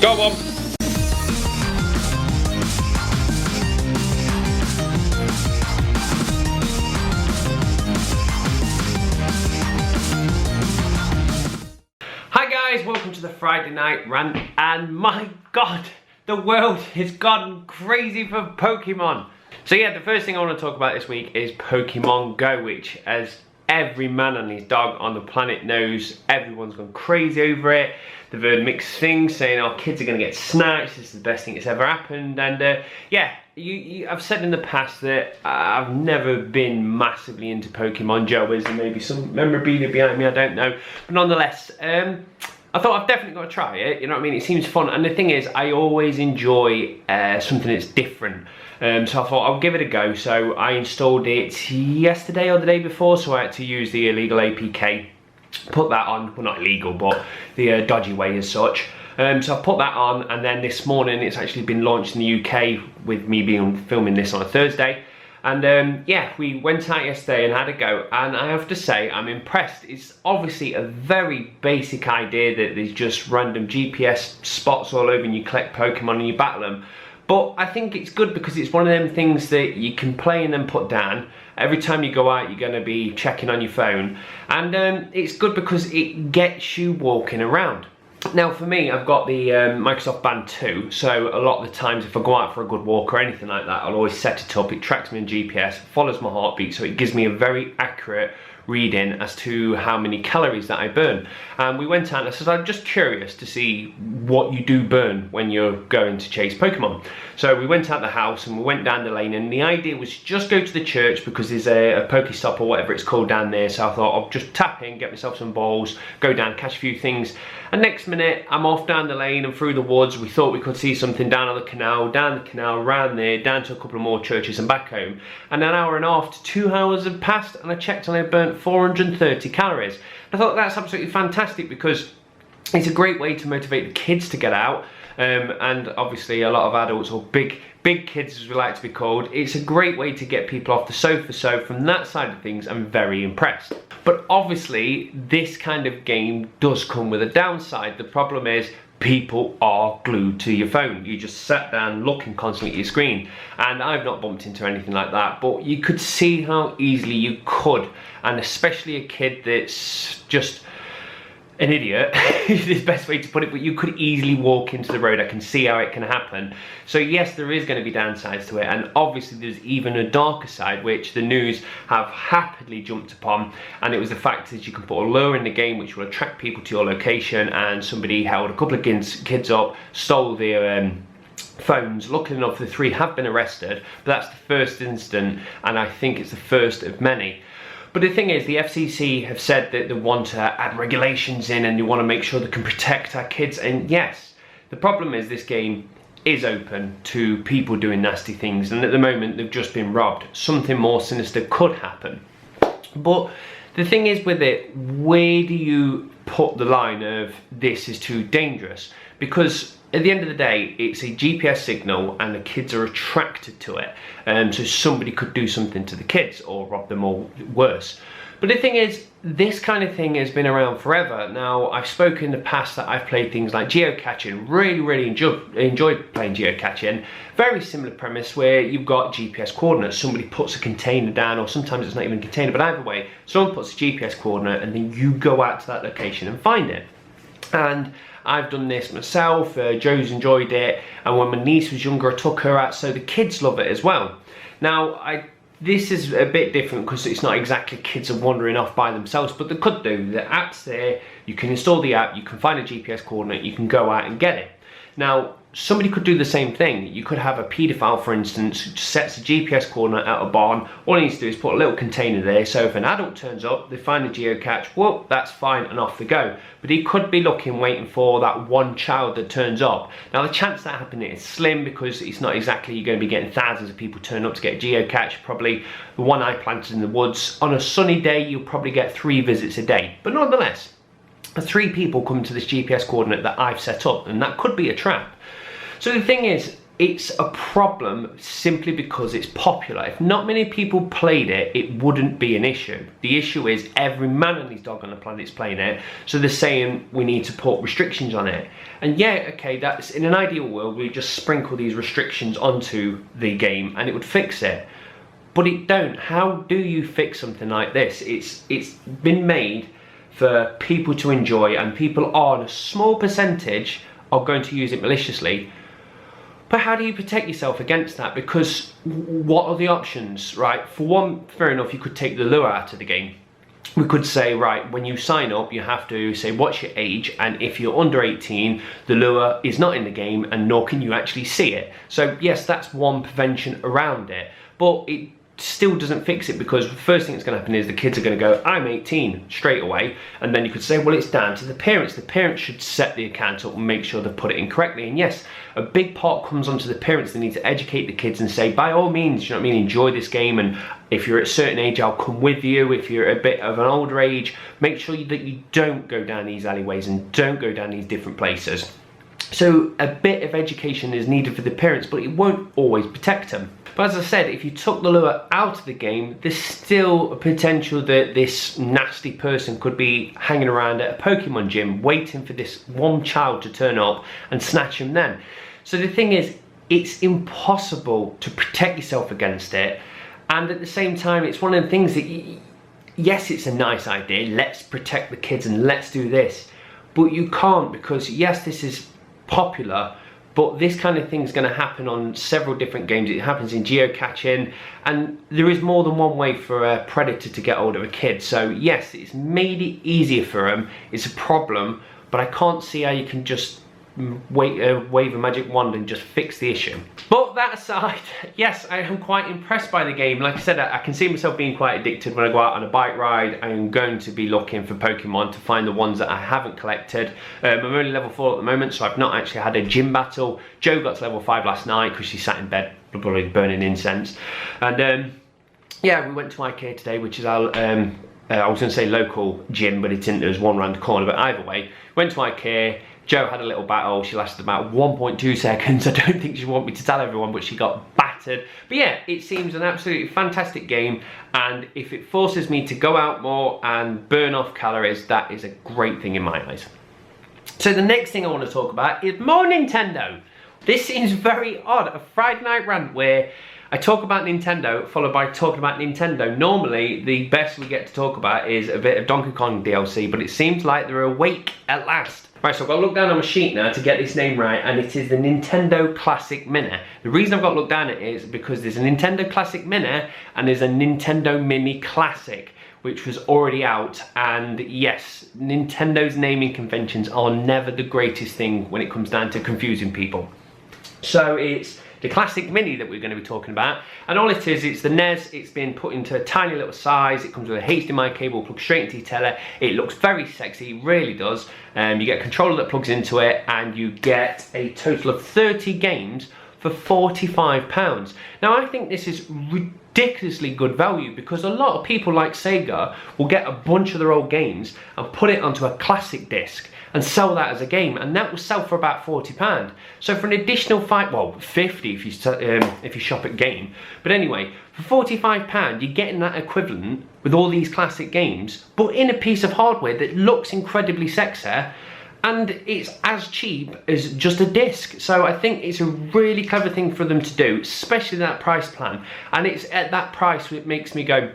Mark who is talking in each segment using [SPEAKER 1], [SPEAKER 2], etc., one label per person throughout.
[SPEAKER 1] Go on.
[SPEAKER 2] Hi guys, welcome to the Friday night rant, and my god, the world has gone crazy for Pokemon. So yeah, the first thing I want to talk about this week is Pokemon Go, which, as every man and his dog on the planet knows, everyone's gone crazy over it. They've heard mixed things saying our kids are going to get snatched, this is the best thing that's ever happened, and yeah, I've said in the past that I've never been massively into Pokemon. Joe is, and maybe some memorabilia behind me, I don't know, but nonetheless, I thought I've definitely got to try it, you know what I mean? It seems fun, and the thing is, I always enjoy something that's different. So I thought I'll give it a go. So I installed it yesterday or the day before, so I had to use the illegal APK, put that on, well not illegal, but the dodgy way as such. So I put that on, and then this morning it's actually been launched in the UK with me filming this on a Thursday. And yeah, we went out yesterday and had a go, and I have to say I'm impressed. It's obviously a very basic idea that there's just random GPS spots all over and you collect Pokemon and you battle them. But I think it's good because it's one of them things that you can play and then put down. Every time you go out, you're going to be checking on your phone. And it's good because it gets you walking around. Now for me, I've got the Microsoft Band 2, so a lot of the times if I go out for a good walk or anything like that, I'll always set it up. It tracks me in GPS, follows my heartbeat, so it gives me a very accurate reading as to how many calories that I burn. And we went out and I said, I'm just curious to see what you do burn when you're going to chase Pokemon. So we went out the house and we went down the lane, and the idea was just go to the church because there's a Pokestop or whatever it's called down there. So I thought I'll just tap in, get myself some balls, go down, catch a few things. And next minute I'm off down the lane and through the woods. We thought we could see something down on the canal, down the canal, round there, down to a couple of more churches and back home. And an hour and a half to 2 hours had passed, and I checked and I burnt 430 calories. I thought that's absolutely fantastic because it's a great way to motivate the kids to get out, and obviously a lot of adults, or big kids as we like to be called. It's a great way to get people off the sofa, so from that side of things I'm very impressed. But obviously this kind of game does come with a downside. The problem is people are glued to your phone. You just sat down looking constantly at your screen, and I've not bumped into anything like that, but you could see how easily you could, and especially a kid that's just an idiot is the best way to put it, but you could easily walk into the road. I can see how it can happen. So yes, there is going to be downsides to it, and obviously there's even a darker side which the news have happily jumped upon, and it was the fact that you can put a lure in the game which will attract people to your location, and somebody held a couple of kids up, stole their phones. Luckily enough, the 3 have been arrested, but that's the first incident, and I think it's the first of many. But the thing is, the FCC have said that they want to add regulations in, and they want to make sure they can protect our kids. And yes, the problem is this game is open to people doing nasty things, and at the moment they've just been robbed. Something more sinister could happen. But the thing is with it, where do you put the line of this is too dangerous? Because at the end of the day, it's a GPS signal and the kids are attracted to it. So somebody could do something to the kids or rob them, or worse. But the thing is, this kind of thing has been around forever. Now, I've spoken in the past that I've played things like geocaching. Really enjoyed playing geocaching. Very similar premise where you've got GPS coordinates. Somebody puts a container down, or sometimes it's not even a container, but either way, someone puts a GPS coordinate and then you go out to that location and find it. And I've done this myself, Joe's enjoyed it, and when my niece was younger I took her out, so the kids love it as well. Now, this is a bit different because it's not exactly kids are wandering off by themselves, but they could do. The app's there, you can install the app, you can find a GPS coordinate, you can go out and get it. Now, somebody could do the same thing. You could have a paedophile, for instance, who sets a GPS coordinate out a barn. All he needs to do is put a little container there, so if an adult turns up, they find a geocache, well, that's fine, and off they go. But he could be looking, waiting for that one child that turns up. Now, the chance that happening is slim because it's not exactly you're going to be getting thousands of people turn up to get a geocache. Probably the one I planted in the woods, on a sunny day, you'll probably get 3 visits a day. But nonetheless, 3 people come to this GPS coordinate that I've set up, and that could be a trap. So the thing is, it's a problem simply because it's popular. If not many people played it, it wouldn't be an issue. The issue is every man and his dog on the planet's playing it, so they're saying we need to put restrictions on it. And yeah, okay, that's in an ideal world, we just sprinkle these restrictions onto the game and it would fix it. But it don't. How do you fix something like this? It's been made for people to enjoy, and people are, a small percentage, are going to use it maliciously. But how do you protect yourself against that? Because what are the options, right? For one, fair enough, you could take the lure out of the game. We could say, right, when you sign up, you have to say what's your age, and if you're under 18, the lure is not in the game, and nor can you actually see it. So yes, that's one prevention around it, but it still doesn't fix it, because the first thing that's going to happen is the kids are going to go, I'm 18 straight away, and then you could say, well, it's down to the parents. The parents should set the account up and make sure they've put it in correctly. And yes, a big part comes onto the parents. They need to educate the kids and say, by all means, you know what I mean, enjoy this game, and if you're at a certain age, I'll come with you. If you're a bit of an older age, make sure that you don't go down these alleyways and don't go down these different places. So a bit of education is needed for the parents, but it won't always protect them. But as I said, if you took the lure out of the game, there's still a potential that this nasty person could be hanging around at a Pokemon gym waiting for this one child to turn up and snatch him then. So the thing is, it's impossible to protect yourself against it. And at the same time, it's one of the things that, yes, it's a nice idea, let's protect the kids and let's do this. But you can't, because yes, this is popular, but this kind of thing is going to happen on several different games. It happens in geocaching, and there is more than one way for a predator to get hold of a kid. So yes, it's made it easier for them. It's a problem, but I can't see how you can just wave a magic wand and just fix the issue. But that aside, yes, I am quite impressed by the game. Like I said, I can see myself being quite addicted when I go out on a bike ride. I am going to be looking for Pokemon to find the ones that I haven't collected. I'm only level 4 at the moment, so I've not actually had a gym battle. Joe got to level 5 last night because she sat in bed probably burning incense. And yeah, we went to IKEA today, which is our I was going to say local gym, but it isn't. There's one around the corner. But either way, went to IKEA. Joe had a little battle. She lasted about 1.2 seconds. I don't think she wanted me to tell everyone, but she got battered. But yeah, it seems an absolutely fantastic game, and if it forces me to go out more and burn off calories, that is a great thing in my eyes. So the next thing I want to talk about is more Nintendo. This seems very odd, a Friday night rant where I talk about Nintendo, followed by talking about Nintendo. Normally, the best we get to talk about is a bit of Donkey Kong DLC, but it seems like they're awake at last. Right, so I've got to look down on my sheet now to get this name right, and it is the Nintendo Classic Mini. The reason I've got to look down at it is because there's a Nintendo Classic Mini and there's a Nintendo Mini Classic, which was already out. And yes, Nintendo's naming conventions are never the greatest thing when it comes down to confusing people. So it's the Classic Mini that we're going to be talking about, and all it is, it's the NES. It's been put into a tiny little size. It comes with a HDMI cable plugged straight into your tele. It looks very sexy, it really does. You get a controller that plugs into it, and you get a total of 30 games for £45. Now I think this is ridiculously good value, because a lot of people like Sega will get a bunch of their old games and put it onto a classic disc and sell that as a game, and that will sell for about £40. So for an additional £50 if you shop at Game. But anyway, for £45 you're getting that equivalent with all these classic games, but in a piece of hardware that looks incredibly sexy, and it's as cheap as just a disc. So I think it's a really clever thing for them to do, especially that price plan. And it's at that price it makes me go,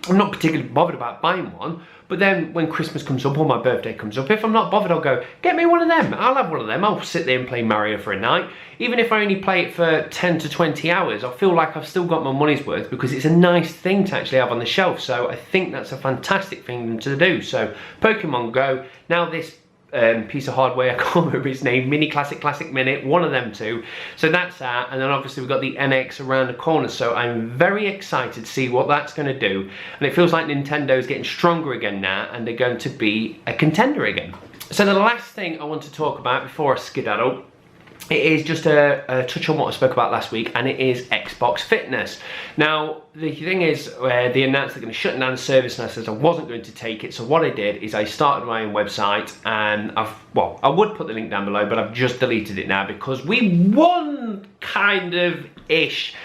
[SPEAKER 2] I'm not particularly bothered about buying one. But then when Christmas comes up or my birthday comes up, if I'm not bothered, I'll go, get me one of them. I'll have one of them. I'll sit there and play Mario for a night. Even if I only play it for 10 to 20 hours, I feel like I've still got my money's worth, because it's a nice thing to actually have on the shelf. So I think that's a fantastic thing to do. So Pokemon Go, now this piece of hardware, I can't remember its name, Mini Classic, Classic Mini, one of them two. So that's that, and then obviously we've got the NX around the corner, so I'm very excited to see what that's going to do. And it feels like Nintendo's getting stronger again now, and they're going to be a contender again. So the last thing I want to talk about before I skedaddle, it is just a touch on what I spoke about last week, and it is Xbox Fitness. Now, the thing is, they announced they're going to shut down the service, and I said I wasn't going to take it. So what I did is I started my own website, and I would put the link down below, but I've just deleted it now because we won kind of ish.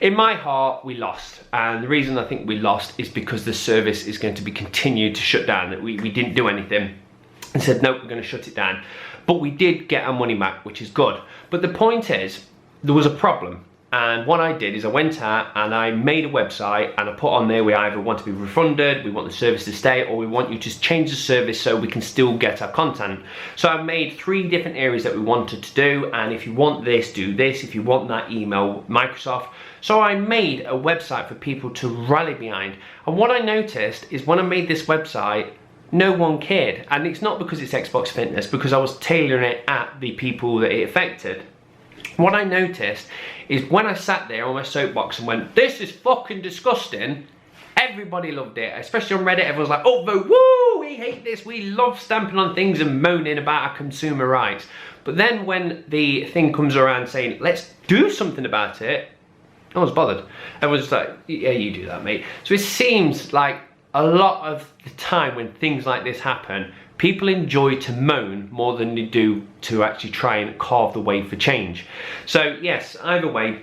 [SPEAKER 2] In my heart, we lost, and the reason I think we lost is because the service is going to be continued to shut down. That we didn't do anything and said nope, we're going to shut it down, but we did get our money back, which is good. But the point is, there was a problem, and what I did is I went out and I made a website and I put on there, we either want to be refunded, we want the service to stay, or we want you to change the service so we can still get our content. So I made 3 different areas that we wanted to do, and if you want this, do this, if you want that, email Microsoft. So I made a website for people to rally behind, and what I noticed is when I made this website, no one cared. And it's not because it's Xbox Fitness, because I was tailoring it at the people that it affected. What I noticed is when I sat there on my soapbox and went, this is fucking disgusting, everybody loved it, especially on Reddit. Everyone's like, oh, vote, woo, we hate this, we love stamping on things and moaning about our consumer rights. But then when the thing comes around saying, let's do something about it, no one's bothered. Everyone's like, yeah, you do that, mate. So it seems like a lot of the time when things like this happen, people enjoy to moan more than they do to actually try and carve the way for change. So yes, either way,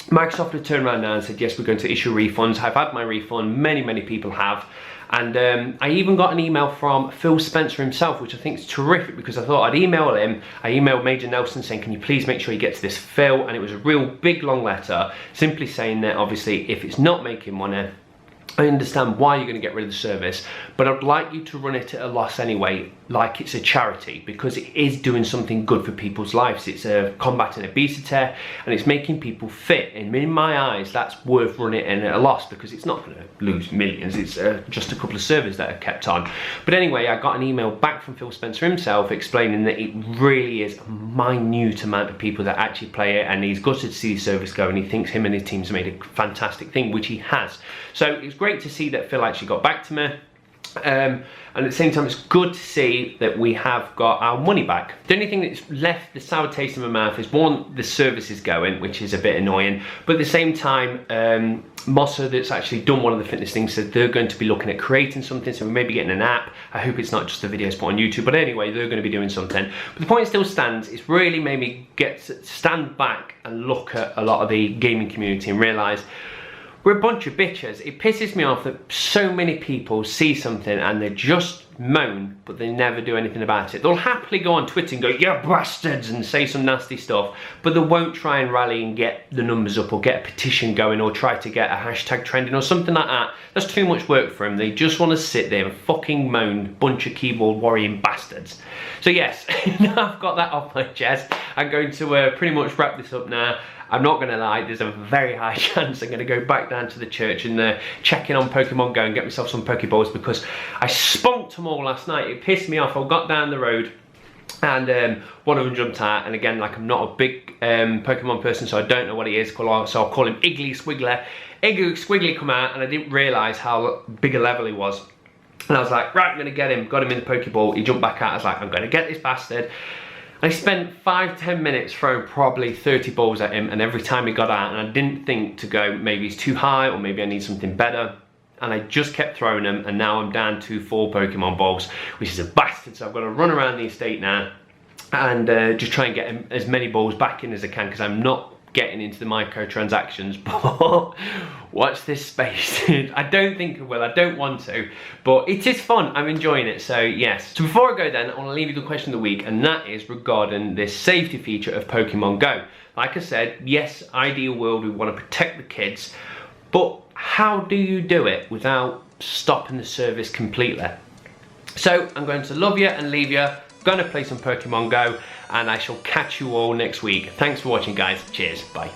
[SPEAKER 2] Microsoft have turned around now and said, yes, we're going to issue refunds. I've had my refund, many people have. And I even got an email from Phil Spencer himself, which I think is terrific, because I thought I'd email him. I emailed Major Nelson saying, can you please make sure you get to this, Phil? And it was a real big long letter simply saying that obviously if it's not making money, I understand why you're going to get rid of the service, but I'd like you to run it at a loss anyway, like it's a charity, because it is doing something good for people's lives. It's combating obesity and it's making people fit, and in my eyes that's worth running it at a loss, because it's not going to lose millions. It's just a couple of servers that are kept on. But anyway, I got an email back from Phil Spencer himself explaining that it really is a minute amount of people that actually play it, and he's gutted to see the service go, and he thinks him and his team's made a fantastic thing, which he has. So it's great to see that Phil actually got back to me. And at the same time, it's good to see that we have got our money back. The only thing that's left the sour taste in my mouth is, one, the service is going, which is a bit annoying, but at the same time, Mossa, that's actually done one of the fitness things, said they're going to be looking at creating something, so we may be getting an app. I hope it's not just the videos put on YouTube, but anyway, they're going to be doing something. But the point still stands, it's really made me stand back and look at a lot of the gaming community and realise we're a bunch of bitches. It pisses me off that so many people see something and they just moan, but they never do anything about it. They'll happily go on Twitter and go, yeah, bastards, and say some nasty stuff, but they won't try and rally and get the numbers up or get a petition going or try to get a hashtag trending or something like that. That's too much work for them. They just want to sit there and fucking moan, bunch of keyboard warrior bastards. So yes, now I've got that off my chest. I'm going to pretty much wrap this up now. I'm not going to lie, there's a very high chance I'm going to go back down to the church and check in on Pokemon Go and get myself some Pokeballs, because I spunked them all last night. It pissed me off. I got down the road and one of them jumped out, and again, like, I'm not a big Pokemon person, so I don't know what he is, so I'll call him Iggly Squiggler. Iggly Squiggly come out, and I didn't realise how big a level he was. And I was like, right, I'm going to get him. Got him in the Pokeball. He jumped back out. I was like, I'm going to get this bastard. I spent 5-10 minutes throwing probably 30 balls at him, and every time he got out, and I didn't think to go, maybe he's too high or maybe I need something better, and I just kept throwing them, and now I'm down to 4 Pokemon balls, which is a bastard. So I've got to run around the estate now and just try and get as many balls back in as I can, because I'm not getting into the microtransactions. But watch this space. I don't think I will, I don't want to, but it is fun, I'm enjoying it, so yes. So before I go then, I want to leave you the question of the week, and that is regarding this safety feature of Pokemon Go. Like I said, yes, ideal world, we want to protect the kids, but how do you do it without stopping the service completely? So I'm going to love you and leave you, going to play some Pokemon Go, and I shall catch you all next week. Thanks for watching, guys. Cheers, bye.